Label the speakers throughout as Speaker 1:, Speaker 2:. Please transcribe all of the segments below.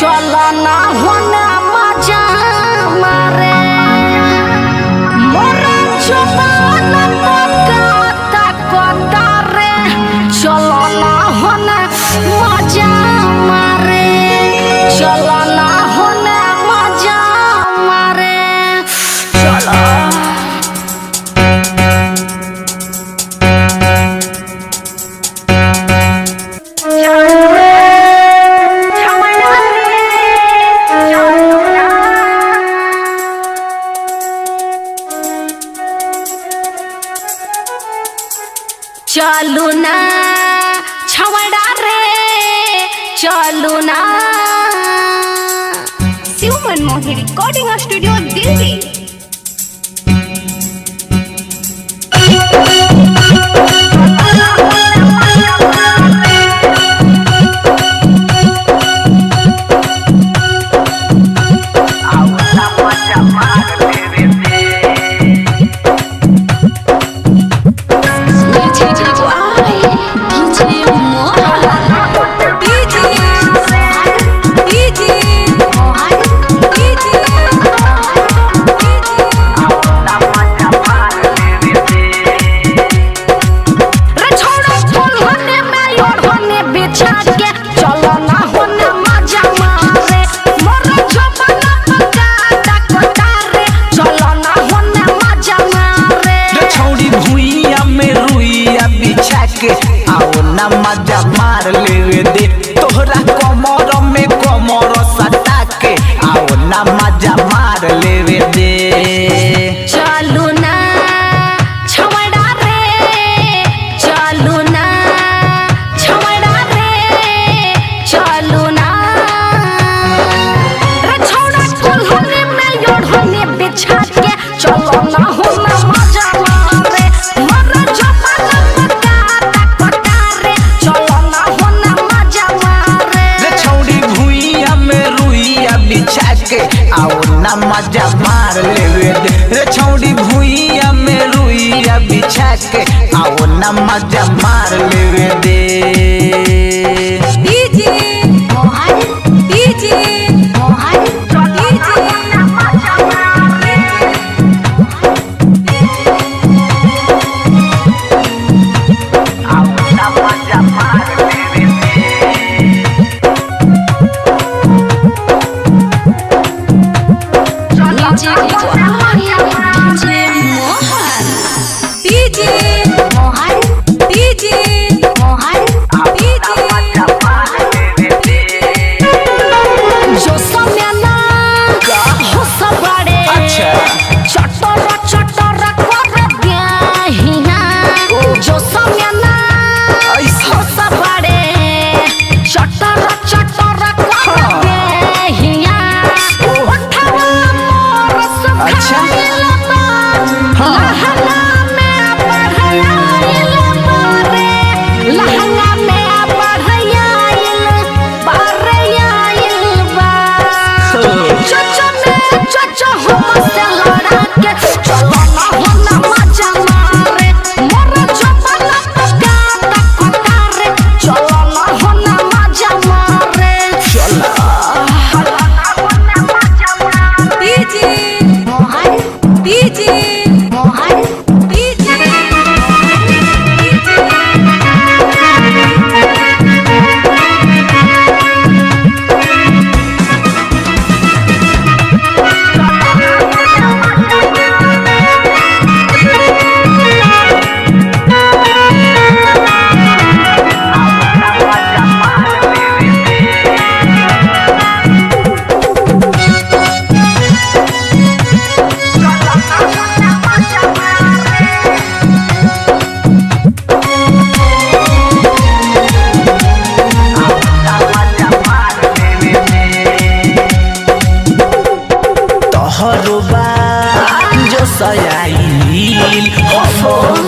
Speaker 1: चला ना होना मजा मारे मोरा जवान पकाता कोता रे चला ना होना मजा मारे चला ना होना मजा मारे चला चलू ना छवड़ा रे चलू ना शिव मनमोहन रिकॉर्डिंग स्टूडियो दिल्ली।
Speaker 2: मजा मार ले दे तोहरा कमर में कमर सटा के आओ ना मजा मार ले दे।
Speaker 1: चलू ना छवड़ा रे चलू ना छवड़ा रे चलू ना रे छौड़ा कोल्हने में योढ़ने बिछा के चलो ना हो ना मजा मारे मर जमाना पकाता कोता रे चलो ना हो ना मजा मारे
Speaker 2: रे छौड़ी भुइया में रुइया बिछा के आओ ना मजा मार ले दे रे छौड़ी भुइया में रुइया बिछा के आओ ना मजा मार ले दे।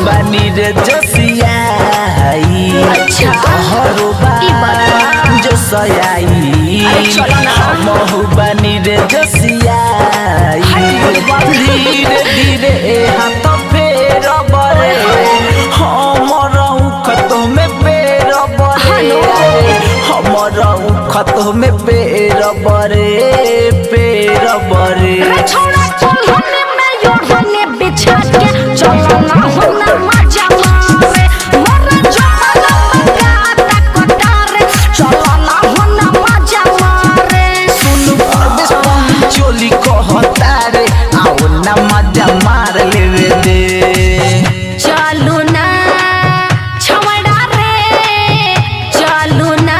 Speaker 2: बानी रे जसियाई हरो जो सयाई महु बानी रे जसियाई धीरे धीरे हाथ फेर बरे हम रहू खतो में पेर बरे हम रहू खतो में पेर बरे
Speaker 1: रे छोड़ा कोल्हने में योड़ने बिछा के चलो ना होना मजा मारे मोरा जमाना पकाता कटारे चलो ना होना मजा मारे
Speaker 2: सुन परवेश पंचोली कहता रे आओ ना मजा मार लेवे दे
Speaker 1: चलू ना छवड़ा रे चलू ना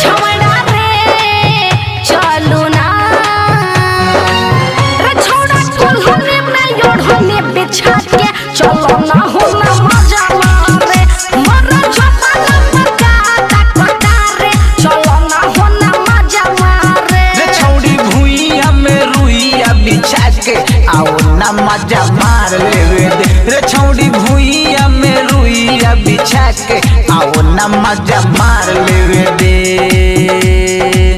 Speaker 1: छवड़ा रे चलू ना रे छोड़ा कोल्हने में योड़ने बिछा के चलो ना होना मजा मारे मोरा जमाना पकाता कटारे चलो ना होना मजा मारे
Speaker 2: रे छौड़ी भुइया में रुइया बिछा के आओ ना मजा मार लेवे दे रे छौड़ी भुइया में रुइया बिछा के आओ ना मजा मार लेवे दे।